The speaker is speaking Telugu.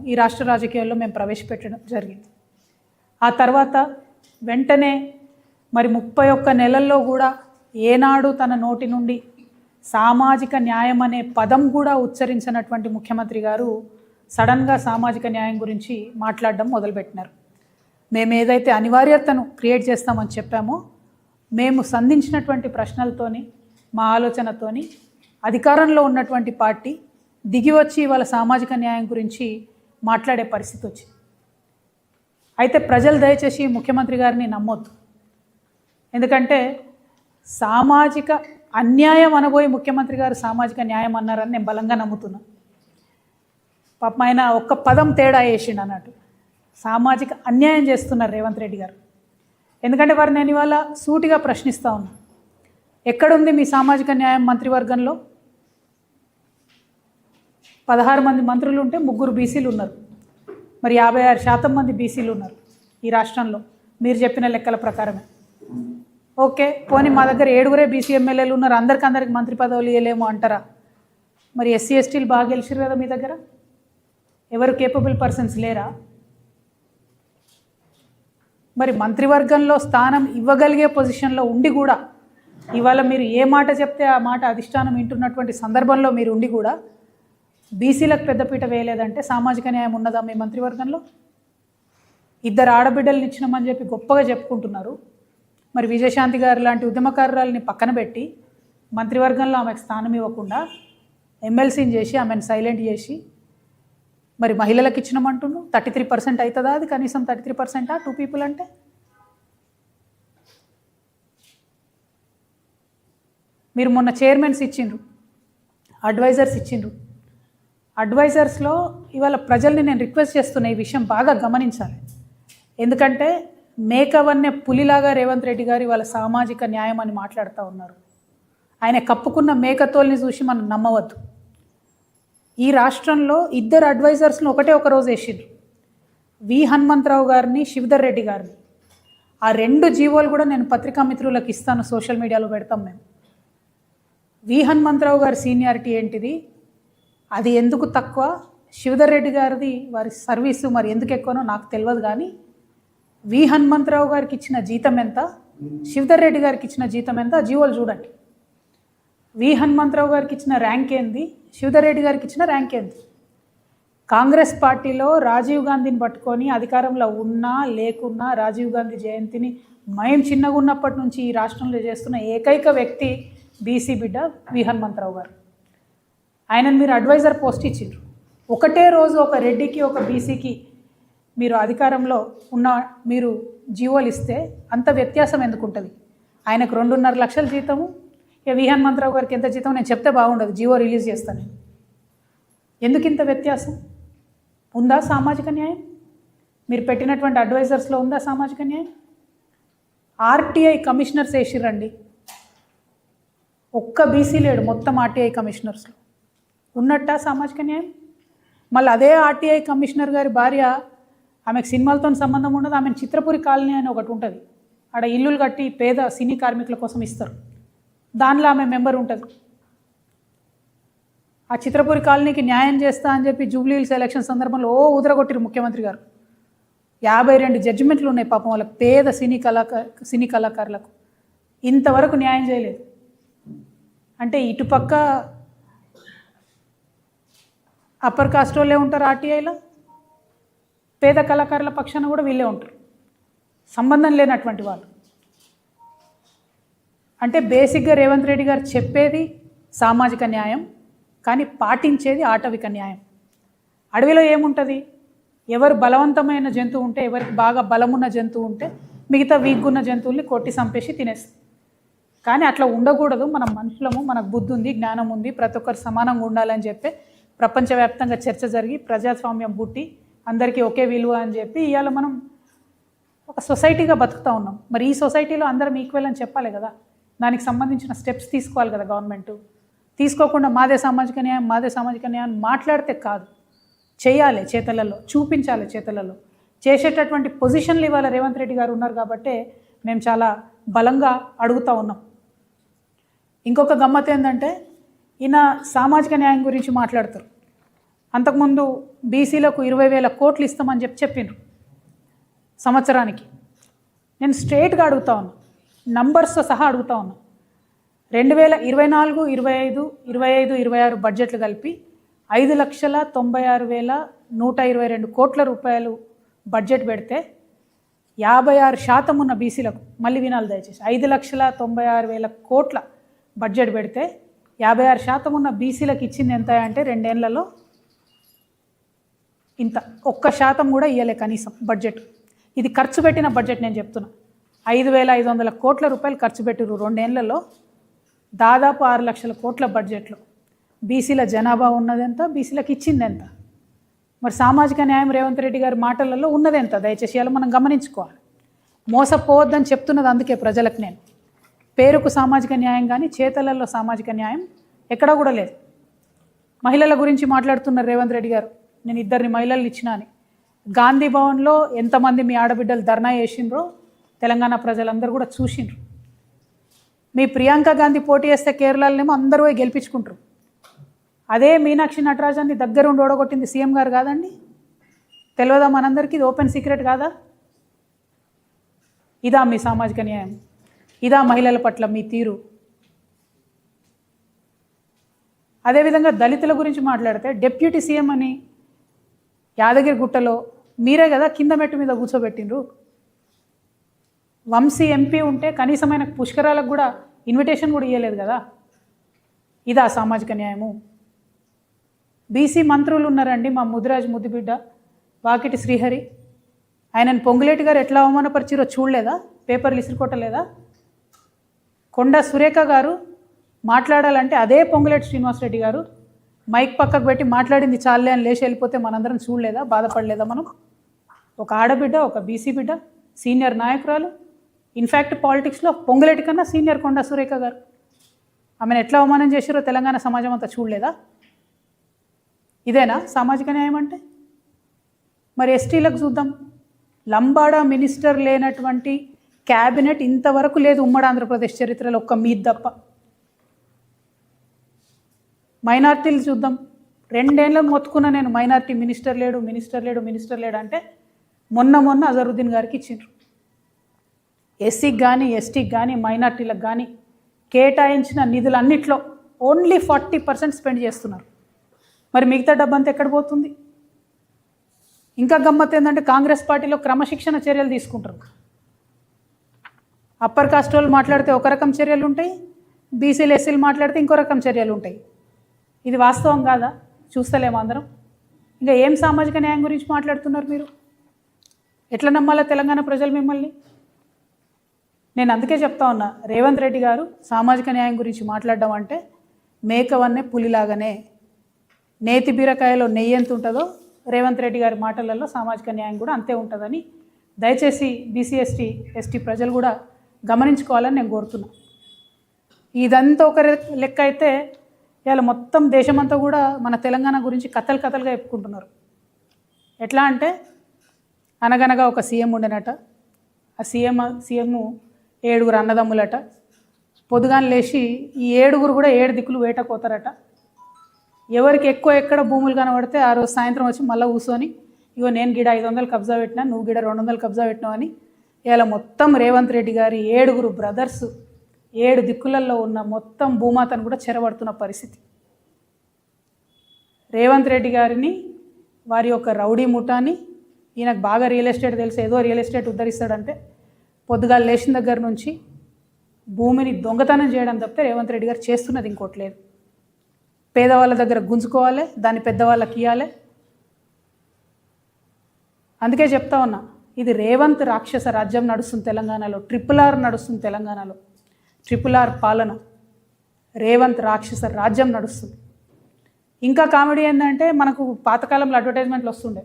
ఈ రాష్ట్ర రాజకీయాల్లో మేము ప్రవేశపెట్టడం జరిగింది. ఆ తర్వాత వెంటనే మరి 31 నెలల్లో కూడా ఏనాడు తన నోటి నుండి సామాజిక న్యాయం అనే పదం కూడా ఉచ్చరించినటువంటి ముఖ్యమంత్రి గారు సడన్గా సామాజిక న్యాయం గురించి మాట్లాడడం మొదలుపెట్టినారు. మేము ఏదైతే అనివార్యతను క్రియేట్ చేస్తామని చెప్పామో, మేము సంధించినటువంటి ప్రశ్నలతోని, మా ఆలోచనతోని అధికారంలో ఉన్నటువంటి పార్టీ దిగి వచ్చి వాళ్ళ సామాజిక న్యాయం గురించి మాట్లాడే పరిస్థితి వచ్చింది. అయితే ప్రజలు దయచేసి ముఖ్యమంత్రి గారిని నమ్మొద్దు. ఎందుకంటే సామాజిక అన్యాయం అనబోయి ముఖ్యమంత్రి గారు సామాజిక న్యాయం అన్నారని నేను బలంగా నమ్ముతున్నాను. పాపం ఆయన ఒక్క పదం తేడా వేసిండు అన్నట్టు. సామాజిక అన్యాయం చేస్తున్నారు రేవంత్ రెడ్డి గారు. ఎందుకంటే వారు నేను ఇవాళ సూటిగా ప్రశ్నిస్తూ ఉన్నాను, ఎక్కడుంది మీ సామాజిక న్యాయం మంత్రివర్గంలో? 16 మంది మంత్రులు ఉంటే 3 బీసీలు ఉన్నారు. మరి 56% మంది బీసీలు ఉన్నారు ఈ రాష్ట్రంలో మీరు చెప్పిన లెక్కల ప్రకారమే. ఓకే, పోనీ మా దగ్గర 7 బీసీ ఎమ్మెల్యేలు ఉన్నారు, అందరికి మంత్రి పదవులు ఇవ్వలేము అంటారా? మరి ఎస్సీ ఎస్టీలు బాగా గెలిచారు కదా మీ దగ్గర, ఎవరు కేపబుల్ పర్సన్స్ లేరా? మరి మంత్రివర్గంలో స్థానం ఇవ్వగలిగే పొజిషన్లో ఉండి కూడా ఇవాళ మీరు ఏ మాట చెప్తే ఆ మాట అధిష్టానం వింటున్నటువంటి సందర్భంలో మీరు ఉండి కూడా బీసీలకు పెద్దపీట వేయలేదంటే సామాజిక న్యాయం ఉన్నదా మీ మంత్రివర్గంలో? 2 ఆడబిడ్డలను ఇచ్చినామని చెప్పి గొప్పగా చెప్పుకుంటున్నారు. మరి విజయశాంతి గారు లాంటి ఉద్యమకారులని పక్కన పెట్టి మంత్రివర్గంలో ఆమెకు స్థానం ఇవ్వకుండా ఎమ్మెల్సీని చేసి ఆమెను సైలెంట్ చేసి మరి మహిళలకు ఇచ్చినామంటున్నాను. 33% అవుతుందా? అది కనీసం 33%, 2 పీపుల్ అంటే? మీరు మొన్న చైర్మన్స్ ఇచ్చిండ్రు, అడ్వైజర్స్ ఇచ్చిండ్రు. అడ్వైజర్స్లో ఇవాళ ప్రజల్ని నేను రిక్వెస్ట్ చేస్తున్నా, ఈ విషయం బాగా గమనించాలి. ఎందుకంటే మేకవన్నే పులిలాగా రేవంత్ రెడ్డి గారు ఇవాళ సామాజిక న్యాయం అని మాట్లాడుతూ ఉన్నారు. ఆయన కప్పుకున్న మేకతోల్ని చూసి మనం నమ్మవద్దు. ఈ రాష్ట్రంలో 2 అడ్వైజర్స్ను ఒక రోజు వేసిండ్రు, వి హనుమంతరావు గారిని, శివధర్ రెడ్డి గారిని. ఆ 2 జీవోలు కూడా నేను పత్రికా మిత్రులకు ఇస్తాను, సోషల్ మీడియాలో పెడతాం మేము. వి హనుమంతరావు గారి సీనియారిటీ ఏంటిది, అది ఎందుకు తక్కువ, శివధర్ రెడ్డి గారిది వారి సర్వీసు మరి ఎందుకు ఎక్కువనో నాకు తెలియదు. కానీ వి హనుమంతరావు గారికి ఇచ్చిన జీతం ఎంత, శివధర్ రెడ్డి గారికి ఇచ్చిన జీతం ఎంత, జీవోలు చూడండి. వి హనుమంతరావు గారికి ఇచ్చిన ర్యాంక్ ఏంది, శివధర్ రెడ్డి గారికి ఇచ్చిన ర్యాంక్ ఏంది? కాంగ్రెస్ పార్టీలో రాజీవ్ గాంధీని పట్టుకొని అధికారంలో ఉన్నా లేకున్నా రాజీవ్ గాంధీ జయంతిని మేము చిన్నగా ఉన్నప్పటి నుంచి ఈ రాష్ట్రంలో చేస్తున్న ఏకైక వ్యక్తి బీసీ బిడ్డ వి హనుమంతరావు గారు. ఆయనను మీరు అడ్వైజర్ పోస్ట్ ఇచ్చిండ్రు. ఒకటే రోజు ఒక రెడ్డికి ఒక బీసీకి మీరు అధికారంలో ఉన్న మీరు జీవోలు ఇస్తే అంత వ్యత్యాసం ఎందుకు ఉంటుంది? ఆయనకు 2.5 లక్షల జీతము, ఇక వి హనుమంతరావు గారికి ఎంత జీతం నేను చెప్తే బాగుండదు, జీవో రిలీజ్ చేస్తాను నేను. ఎందుకు ఇంత వ్యత్యాసం? ఉందా సామాజిక న్యాయం? మీరు పెట్టినటువంటి అడ్వైజర్స్లో ఉందా సామాజిక న్యాయం? ఆర్టీఐ కమిషనర్స్ వేసిరండి, ఒక్క బీసీ లేడు మొత్తం ఆర్టీఐ కమిషనర్స్లో. ఉన్నట్టా సామాజిక న్యాయం? మళ్ళీ అదే ఆర్టీఐ కమిషనర్ గారి భార్య, ఆమెకు సినిమాలతో సంబంధం ఉండదు, ఆమెను చిత్రపురి కాలనీ అని ఒకటి ఉంటుంది, ఆడ ఇల్లులు కట్టి పేద సినీ కార్మికుల కోసం ఇస్తారు, దానిలో ఆమె మెంబర్ ఉంటుంది. ఆ చిత్రపురి కాలనీకి న్యాయం చేస్తా అని చెప్పి జూబ్లీ హిల్స్ ఎలక్షన్ సందర్భంలో ఉదరగొట్టిరు ముఖ్యమంత్రి గారు. 52 జడ్జిమెంట్లు ఉన్నాయి పాపం వాళ్ళకి, పేద సినీ కళాకారులకు. ఇంతవరకు న్యాయం చేయలేదు. అంటే ఇటుపక్క అప్పర్ కాస్ట్ వాళ్ళే ఉంటారు ఆర్టీఐలో, పేద కళాకారుల పక్షాన కూడా వీళ్ళే ఉంటారు, సంబంధం లేనటువంటి వాళ్ళు. అంటే బేసిక్గా రేవంత్ రెడ్డి గారు చెప్పేది సామాజిక న్యాయం, కానీ పాటించేది ఆటవిక న్యాయం. అడవిలో ఏముంటుంది? ఎవరు బలవంతమైన జంతువు ఉంటే, ఎవరికి బాగా బలమున్న జంతువు ఉంటే మిగతా వీక్గున్న జంతువుల్ని కొట్టి చంపేసి తినేస్తుంది. కానీ అట్లా ఉండకూడదు. మనం మనుషులము, మనకు బుద్ధి ఉంది, జ్ఞానం ఉంది, ప్రతి ఒక్కరు సమానంగా ఉండాలని చెప్పి ప్రపంచవ్యాప్తంగా చర్చ జరిగి ప్రజాస్వామ్యం పుట్టి అందరికీ ఒకే విలువ అని చెప్పి ఇవాళ మనం ఒక సొసైటీగా బతుకుతూ ఉన్నాం. మరి ఈ సొసైటీలో అందరం ఈక్వల్ అని చెప్పాలి కదా, దానికి సంబంధించిన స్టెప్స్ తీసుకోవాలి కదా గవర్నమెంట్. తీసుకోకుండా మాదే సామాజిక న్యాయం మాట్లాడితే కాదు, చేయాలి, చేతలలో చూపించాలి, చేతలలో చేసేటటువంటి పొజిషన్లు ఇవాళ రేవంత్ రెడ్డి గారు ఉన్నారు కాబట్టి మేము చాలా బలంగా అడుగుతూ ఉన్నాం. ఇంకొక గమ్మత్ ఏంటంటే, ఈయన సామాజిక న్యాయం గురించి మాట్లాడతారు. అంతకుముందు బీసీలకు 20,000 కోట్లు ఇస్తామని చెప్పిండ్రు సంవత్సరానికి. నేను స్ట్రేట్గా అడుగుతా ఉన్నా, నంబర్స్తో సహా అడుగుతా ఉన్నా. 2024, 25, 26 బడ్జెట్లు కలిపి 5,96,122 కోట్ల రూపాయలు బడ్జెట్ పెడితే 56% ఉన్న బీసీలకు, మళ్ళీ వినాలి దయచేసి, 5,96,000 కోట్ల బడ్జెట్ పెడితే 56% ఉన్న బీసీలకు ఇచ్చింది ఎంత అంటే 2 ఏళ్లలో ఇంత, 1% కూడా ఇవ్వలే కనీసం బడ్జెట్. ఇది ఖర్చు పెట్టిన బడ్జెట్ నేను చెప్తున్నా. 5,500 కోట్ల రూపాయలు ఖర్చు పెట్టిరు 2 ఏళ్లలో, దాదాపు 6 లక్షల కోట్ల బడ్జెట్లో. బీసీల జనాభా ఉన్నదెంత, బీసీలకు ఇచ్చింది ఎంత? మరి సామాజిక న్యాయం రేవంత్ రెడ్డి గారి మాటలలో ఉన్నదెంత? దయచేసి ఇలా మనం గమనించుకోవాలి. మోసపోవద్దని చెప్తున్నది అందుకే ప్రజలకు నేను. పేరుకు సామాజిక న్యాయం కానీ చేతలలో సామాజిక న్యాయం ఎక్కడా కూడా లేదు. మహిళల గురించి మాట్లాడుతున్నారు రేవంత్ రెడ్డి గారు, నేను 2 మహిళలు ఇచ్చినా అని. గాంధీ భవన్లో ఎంతమంది మీ ఆడబిడ్డలు ధర్నా చేసిండ్రో తెలంగాణ ప్రజలందరూ కూడా చూసిండ్రు. మీ ప్రియాంక గాంధీ పోటీ చేస్తే కేరళలోనేమో అందరూ పోయి గెలిపించుకుంటారు. అదే మీనాక్షి నటరాజన్ని దగ్గరుండి ఓడగొట్టింది సీఎం గారు కాదండి? తెలియదా మనందరికీ? ఇది ఓపెన్ సీక్రెట్ కాదా? ఇదా మీ సామాజిక న్యాయం? ఇదా మహిళల పట్ల మీ తీరు? అదేవిధంగా దళితుల గురించి మాట్లాడితే డిప్యూటీ సీఎం అని యాదగిరి గుట్టలో మీరే కదా కింద మెట్టు మీద కూర్చోబెట్టిండ్రు. వంశీ ఎంపీ ఉంటే కనీసమైన పుష్కరాలకు కూడా ఇన్విటేషన్ కూడా ఇవ్వలేదు కదా. ఇదా సామాజిక న్యాయము? బీసీ మంత్రులు ఉన్నారండి, మా ముదిరాజ్ ముద్దుబిడ్డ వాకిటి శ్రీహరి, ఆయనను పొంగులేటి గారు ఎట్లా అవమానపరిచిరో చూడలేదా? పేపర్లు ఇసురుకోవటలేదా? కొండా సురేఖ గారు మాట్లాడాలంటే అదే పొంగులేటి శ్రీనివాసరెడ్డి గారు మైక్ పక్కకు పెట్టి మాట్లాడింది చాలే అని లేచి వెళ్ళిపోతే మనందరం చూడలేదా? బాధపడలేదా మనం? ఒక ఆడబిడ్డ, ఒక బీసీ బిడ్డ, సీనియర్ నాయకురాలు, ఇన్ఫ్యాక్ట్ పాలిటిక్స్లో పొంగులేటి కన్నా సీనియర్ కొండా సురేఖ గారు, ఆమెను ఎట్లా అవమానం చేశారో తెలంగాణ సమాజం అంతా చూడలేదా? ఇదేనా సామాజిక న్యాయం అంటే? మరి ఎస్టీలకు చూద్దాం. లంబాడా మినిస్టర్ లేనటువంటి క్యాబినెట్ ఇంతవరకు లేదు ఉమ్మడి ఆంధ్రప్రదేశ్ చరిత్రలో, ఒక్క మీద్ తప్ప. మైనార్టీలు చూద్దాం. 2 ఏళ్ళు మొత్తుకున్నా నేను, మైనార్టీ మినిస్టర్ లేడు అంటే మొన్న అజరుద్దీన్ గారికి ఇచ్చిండ్రు. ఎస్సీకి కానీ ఎస్టీకి కానీ మైనార్టీలకు కానీ కేటాయించిన నిధులన్నిట్లో ఓన్లీ 40% స్పెండ్ చేస్తున్నారు. మరి మిగతా డబ్బంతా ఎక్కడ పోతుంది? ఇంకా గమ్మత్ ఏంటంటే కాంగ్రెస్ పార్టీలో క్రమశిక్షణ చర్యలు తీసుకుంటారు. అప్పర్ కాస్ట్ వాళ్ళు మాట్లాడితే ఒక రకం చర్యలు ఉంటాయి, బీసీలు ఎస్సీలు మాట్లాడితే ఇంకో రకం చర్యలు ఉంటాయి. ఇది వాస్తవం కాదా? చూస్తలేము అందరం. ఇంకా ఏం సామాజిక న్యాయం గురించి మాట్లాడుతున్నారు మీరు? ఎట్లా నమ్మాలా తెలంగాణ ప్రజలు మిమ్మల్ని? నేను అందుకే చెప్తా ఉన్నా, రేవంత్ రెడ్డి గారు సామాజిక న్యాయం గురించి మాట్లాడడం అంటే మేకవన్నే పులిలాగానే, నేతి బీరకాయలో నెయ్యి ఎంత ఉంటుందో రేవంత్ రెడ్డి గారి మాటలలో సామాజిక న్యాయం కూడా అంతే ఉంటుందని దయచేసి బీసీ ఎస్టీ ప్రజలు కూడా గమనించుకోవాలని నేను కోరుతున్నా. ఇదంతా ఒక లెక్క అయితే ఇవాళ మొత్తం దేశమంతా కూడా మన తెలంగాణ గురించి కథలుగా చెప్పుకుంటున్నారు. ఎట్లా అంటే అనగనగా ఒక సీఎం ఉండేనట, ఆ సీఎం 7 అన్నదమ్ములట. పొద్దుగాని లేచి ఈ 7 కూడా 7 దిక్కులు వేటపోతారట. ఎవరికి ఎక్కువ ఎక్కడ భూములు కనబడితే ఆ రోజు సాయంత్రం వచ్చి మళ్ళీ కూర్చొని, ఇగో నేను గిడ 500 కబ్జా పెట్టినా, నువ్వు గిడ 200 కబ్జా పెట్టినావు అని ఇలా మొత్తం రేవంత్ రెడ్డి గారి 7 బ్రదర్స్ 7 దిక్కులలో ఉన్న మొత్తం భూమాతను కూడా చెరబడుతున్న పరిస్థితి. రేవంత్ రెడ్డి గారిని వారి యొక్క రౌడీ ముఠాని, ఈయనకు బాగా రియల్ ఎస్టేట్ తెలుసు, ఏదో రియల్ ఎస్టేట్ ఉద్ధరిస్తాడంటే పొద్దుగా లేచిన దగ్గర నుంచి భూమిని దొంగతనం చేయడం తప్పితే రేవంత్ రెడ్డి గారు చేస్తున్నది ఇంకోటి లేదు. పేదవాళ్ళ దగ్గర గుంజుకోవాలి, దాన్ని పెద్దవాళ్ళకి ఇవ్వాలి. అందుకే చెప్తా ఉన్నా, ఇది రేవంత్ రాక్షస రాజ్యం నడుస్తుంది తెలంగాణలో, RRR నడుస్తుంది తెలంగాణలో, RRR పాలన, రేవంత్ రాక్షస రాజ్యం నడుస్తుంది. ఇంకా కామెడీ ఏంటంటే మనకు పాతకాలంలో అడ్వర్టైజ్మెంట్లు వస్తుండే,